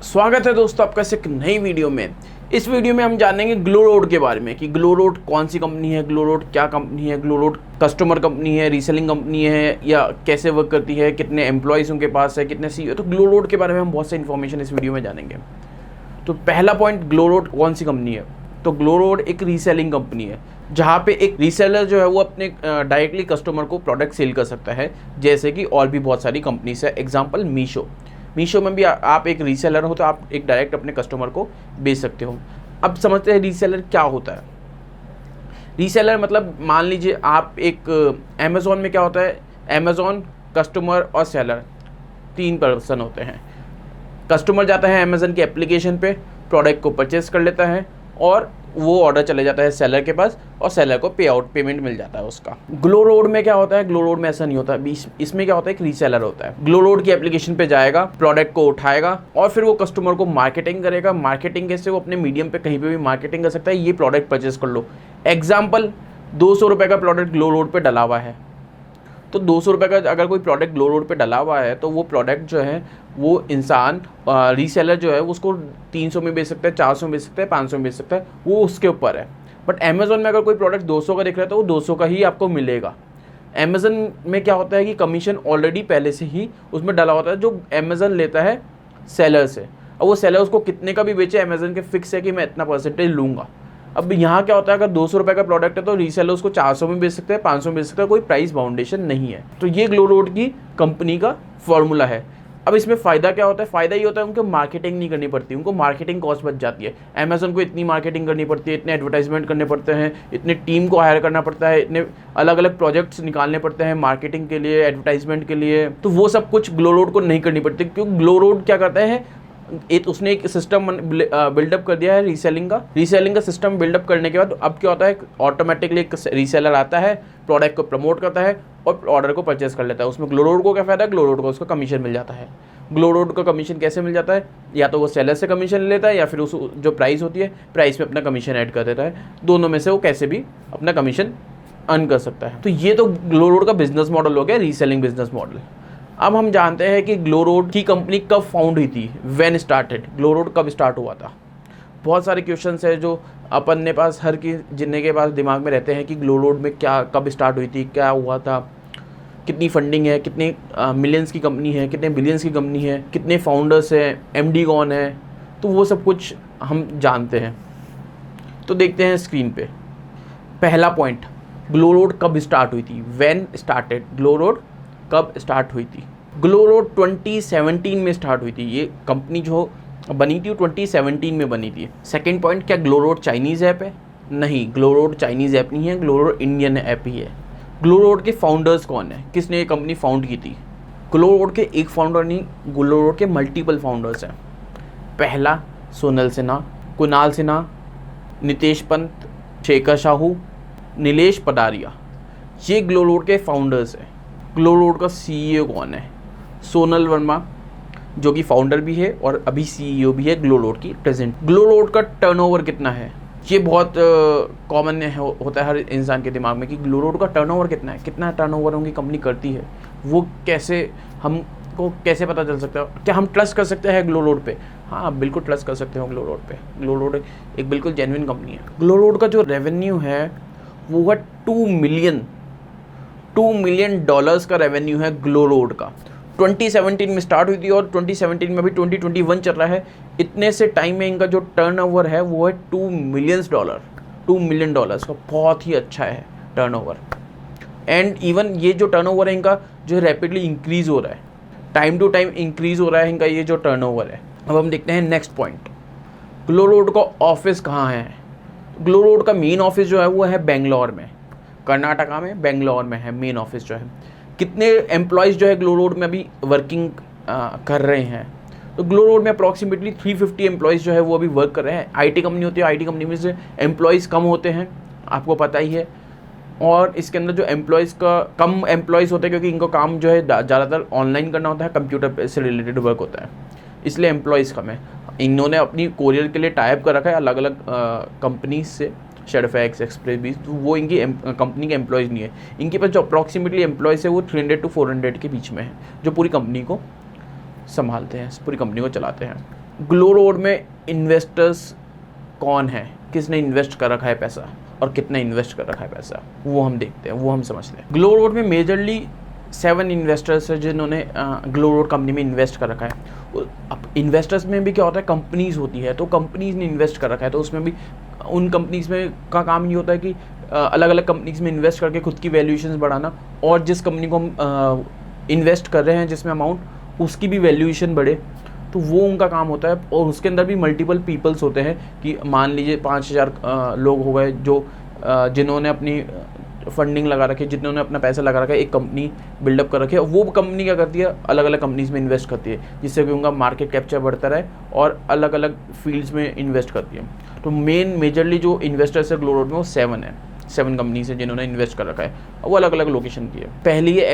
स्वागत है दोस्तों आपका इस एक नई वीडियो में। इस वीडियो में हम जानेंगे ग्लोरोड के बारे में कि ग्लोरोड कौन सी कंपनी है, ग्लोरोड क्या कंपनी है, ग्लोरोड कस्टमर कंपनी है, रीसेलिंग कंपनी है या कैसे वर्क करती है, कितने एम्प्लॉयज़ उनके पास है, कितने सीईओ। तो ग्लोरोड के बारे में हम बहुत सी इन्फॉर्मेशन इस वीडियो में जानेंगे। तो पहला पॉइंट, ग्लोरोड कौन सी कंपनी है। तो ग्लोरोड एक रीसेलिंग कंपनी है जहाँ पे एक रीसेलर जो है वो अपने डायरेक्टली कस्टमर को प्रोडक्ट सेल कर सकता है, जैसे कि और भी बहुत सारी कंपनीज है। एग्जांपल मीशो में भी आप एक रीसेलर हो तो आप एक डायरेक्ट अपने कस्टमर को बेच सकते हो। अब समझते हैं रीसेलर क्या होता है। रीसेलर मतलब मान लीजिए आप एक अमेज़ॉन में क्या होता है, अमेज़ॉन कस्टमर और सेलर 3 पर्सन होते हैं। कस्टमर जाता है अमेज़न की एप्लीकेशन पे, प्रोडक्ट को परचेस कर लेता है और वो ऑर्डर चले जाता है सेलर के पास और सेलर को पेमेंट मिल जाता है उसका। ग्लोरोड में क्या होता है, ग्लोरोड में ऐसा नहीं होता। इसमें क्या होता है, एक रीसेलर होता है। ग्लोरोड की एप्लीकेशन पे जाएगा, प्रोडक्ट को उठाएगा और फिर वो कस्टमर को मार्केटिंग करेगा। मार्केटिंग कैसे, वो अपने मीडियम पे कहीं पे भी मार्केटिंग कर सकता है, ये प्रोडक्ट परचेस कर लो। एग्जाम्पल, 200 रुपये का प्रोडक्ट ग्लोरोड पे डला हुआ है, तो 200 रुपये का अगर कोई प्रोडक्ट ग्लोरोड पे डला हुआ है तो वो प्रोडक्ट जो है वो इंसान रीसेलर जो है उसको 300 में बेच सकता है, 400 में बेच सकता है, 500 में बेच सकता है, वो उसके ऊपर है। बट अमेज़न में अगर कोई प्रोडक्ट 200 का दिख रहा है तो वो 200 का ही आपको मिलेगा। अमेज़न में क्या होता है कि कमीशन ऑलरेडी पहले से ही उसमें डला होता है जो अमेज़न लेता है सेलर से, और वो सेलर उसको कितने का भी बेचे, अमेज़न के फिक्स है कि मैं इतना परसेंटेज लूँगा। अब यहाँ क्या होता है, अगर 200 रुपये का प्रोडक्ट है तो रीसेलर उसको 400 में बेच सकते हैं, 500 में बेच सकते हैं, कोई प्राइस बाउंडेशन नहीं है। तो ये ग्लोरोड की कंपनी का फॉर्मूला है। अब इसमें फ़ायदा क्या होता है, फ़ायदा ये होता है उनको मार्केटिंग नहीं करनी पड़ती, उनको मार्केटिंग कॉस्ट बच जाती है। अमेज़न को इतनी मार्केटिंग करनी पड़ती है, इतने एडवर्टाइजमेंट करने पड़ते हैं, इतने टीम को हायर करना पड़ता है, इतने अलग अलग प्रोजेक्ट्स निकालने पड़ते हैं मार्केटिंग के लिए, एडवर्टाइजमेंट के लिए। तो वो सब कुछ ग्लोरोड को नहीं करनी पड़ती, क्योंकि ग्लोरोड क्या करता है, उसने एक सिस्टम बिल्डअप कर दिया है रीसेलिंग का सिस्टम बिल्डअप करने के बाद अब क्या होता है, ऑटोमेटिकली एक रीसेलर आता है, प्रोडक्ट को प्रमोट करता है और ऑर्डर को परचेस कर लेता है। उसमें ग्लोरोड को क्या फ़ायदा है, ग्लोरोड को उसका कमीशन मिल जाता है। ग्लोरोड का कमीशन कैसे मिल जाता है, या तो वो सेलर से कमीशन ले लेता है या फिर उस जो प्राइस होती है प्राइस में अपना कमीशन ऐड कर देता है। दोनों में से वो कैसे भी अपना कमीशन अर्न कर सकता है। तो ये तो ग्लोरोड का बिजनेस मॉडल हो गया, रीसेलिंग बिजनेस मॉडल। अब हम जानते हैं कि ग्लोरोड की कंपनी कब फाउंड हुई थी, व्हेन स्टार्टेड, ग्लोरोड कब स्टार्ट हुआ था। बहुत सारे क्वेश्चंस है जो अपन ने पास हर की जिन्ने के पास दिमाग में रहते हैं कि ग्लोरोड में क्या कब स्टार्ट हुई थी, क्या हुआ था, कितनी फंडिंग है, कितने मिलियंस की कंपनी है, कितने बिलियंस की कंपनी है, कितने फाउंडर्स हैं, एमडी कौन है, तो वो सब कुछ हम जानते हैं। तो देखते हैं स्क्रीन पे। पहला पॉइंट, ग्लोरोड कब स्टार्ट हुई थी, व्हेन स्टार्टेड, ग्लोरोड कब स्टार्ट हुई थी। ग्लोरोड 2017 में स्टार्ट हुई थी। ये कंपनी जो बनी थी वो 2017 में बनी थी। सेकंड पॉइंट, क्या ग्लोरोड चाइनीज़ ऐप है? नहीं, ग्लोरोड चाइनीज़ ऐप नहीं है, ग्लोरोड इंडियन ऐप ही है। ग्लोरोड के फाउंडर्स कौन है, किसने ये कंपनी फाउंड की थी? ग्लोरोड के एक फाउंडर नहीं, ग्लोरोड के मल्टीपल फाउंडर्स हैं। पहला सोनल सिन्हा, कुणाल सिन्हा, नितेश पंत, शेखर साहू, नीलेश पडारिया, ये ग्लोरोड के फाउंडर्स हैं। ग्लोरोड का सीईओ कौन है? सोनल वर्मा, जो कि फाउंडर भी है और अभी सीईओ भी है ग्लोरोड की प्रेजेंट। ग्लोरोड का टर्नओवर कितना है? ये बहुत कॉमन होता है हर इंसान के दिमाग में कि ग्लोरोड का टर्नओवर कितना है, कितना टर्नओवर उनकी कंपनी करती है, वो कैसे हमको कैसे पता चल सकता है? क्या हम ट्रस्ट कर सकते हैं ग्लोरोड पे? हाँ, बिल्कुल ट्रस्ट कर सकते हो ग्लोरोड पे। ग्लोरोड एक बिल्कुल जेन्युइन कंपनी है। ग्लोरोड का जो रेवेन्यू है वो है $2 मिलियन का रेवेन्यू है ग्लोरोड का। 2017 में स्टार्ट हुई थी और 2017 में अभी 2021 चल रहा है। इतने से टाइम में इनका जो टर्नओवर है वो है $2 मिलियन का, बहुत ही अच्छा है टर्नओवर। एंड इवन ये जो टर्नओवर है इनका जो रैपिडली इंक्रीज़ हो रहा है, टाइम टू टाइम इंक्रीज़ हो रहा है इनका ये जो टर्नओवर है। अब हम देखते हैं नेक्स्ट पॉइंट, ग्लोरोड का ऑफिस कहाँ है? ग्लोरोड का मेन ऑफिस जो है वो है बेंगलोर में, कर्नाटका में, बेंगलोर में है मेन ऑफिस जो है। कितने एम्प्लॉयज़ जो है ग्लोरोड में अभी वर्किंग कर रहे हैं? तो ग्लोरोड में अप्रॉक्सीमेटली 350 एम्प्लॉयज़ जो है वो अभी वर्क कर रहे हैं। आईटी कंपनी होती है, आईटी कंपनी में से एम्प्लॉयज़ कम होते हैं, आपको पता ही है। और इसके अंदर जो एम्प्लॉयज़ का कम एम्प्लॉयज़ होते हैं क्योंकि इनको काम जो है ज़्यादातर ऑनलाइन करना होता है, कंप्यूटर से रिलेटेड वर्क होता है, इसलिए एम्प्लॉयज़ कम है। इन्होंने अपनी कोरियर के लिए टाइप कर रखा है अलग अलग कंपनीज से, शेडफैक्स, एक्सप्रेस भी, तो वो इनकी कंपनी के एम्प्लॉयज़ नहीं है। इनके पास जो अप्रॉक्सीमेटली एम्प्लॉयज़ है वो 300 to 400 के बीच में है, जो पूरी कंपनी को संभालते हैं, पूरी कंपनी को चलाते हैं। ग्लो रोड में इन्वेस्टर्स कौन है, किसने इन्वेस्ट कर रखा है पैसा और कितना इन्वेस्ट कर रखा है पैसा, वो हम देखते हैं, वो हम समझते हैं। ग्लो रोड में मेजरली 7 इन्वेस्टर्स है जिन्होंने ग्लो रोड कंपनी में इन्वेस्ट कर रखा है। अब इन्वेस्टर्स में भी क्या होता है, कंपनीज होती है, तो कंपनीज ने इन्वेस्ट कर रखा है, तो उसमें भी उन कंपनीज में का काम ये होता है कि अलग अलग कंपनीज में इन्वेस्ट करके खुद की वैल्यूएशंस बढ़ाना, और जिस कंपनी को हम इन्वेस्ट कर रहे हैं जिसमें अमाउंट, उसकी भी वैल्यूएशन बढ़े, तो वो उनका काम होता है। और उसके अंदर भी मल्टीपल पीपल्स होते हैं कि मान लीजिए 5000 लोग हो गए जो जिन्होंने अपनी फंडिंग लगा रखी है, जिन्होंने अपना पैसा लगा रखा है, एक कंपनी बिल्डअप कर रखी है। वो कंपनी क्या करती है, अलग अलग कंपनीज में इन्वेस्ट करती है, जिससे कि उनका मार्केट कैप्चर बढ़ता रहे और अलग अलग फील्ड्स में इन्वेस्ट करती है। तो मेजरली जो इन्वेस्टर्स है ग्लो रोड में वो 7 है, 7 कंपनीज है जिन्होंने इन्वेस्ट कर रखा है, वो अलग अलग लोकेशन की है। पहली है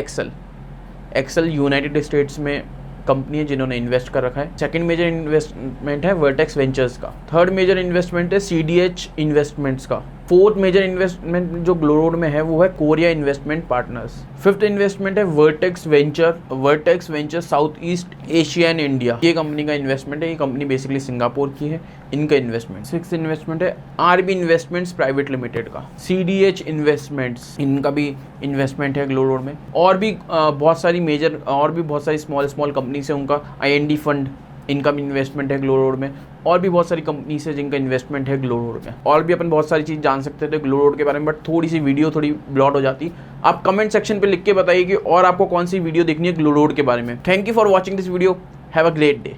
एक्सेल यूनाइटेड स्टेट्स में कंपनी है जिन्होंने इन्वेस्ट कर रखा है। सेकंड मेजर इन्वेस्टमेंट है वर्टेक्स वेंचर्स का। थर्ड मेजर इन्वेस्टमेंट है CDH इन्वेस्टमेंट्स का। फोर्थ मेजर इन्वेस्टमेंट जो ग्लो रोड में है वो है Korea Investment Partners. Fifth investment है Vertex Venture South East Asia and India, ये कंपनी का इन्वेस्टमेंट है। ये कंपनी बेसिकली सिंगापुर की है, इनका इन्वेस्टमेंट। सिक्स्थ इन्वेस्टमेंट है RB इन्वेस्टमेंट्स प्राइवेट लिमिटेड का। CDH इन्वेस्टमेंट्स, इनका भी इन्वेस्टमेंट है ग्लो रोड में। और भी बहुत सारी स्मॉल कंपनी से उनका IND फंड, इनका भी इन्वेस्टमेंट है ग्लो रोड में। और भी बहुत सारी कंपनी से जिनका इन्वेस्टमेंट है ग्लो रोड में। और भी अपन बहुत सारी चीज़ जान सकते थे ग्लो रोड के बारे में, बट थोड़ी सी वीडियो थोड़ी ब्लॉट हो जाती। आप कमेंट सेक्शन पे लिख के बताइए कि और आपको कौन सी वीडियो देखनी है ग्लो रोड के बारे में। Thank you for watching this video, have a great day.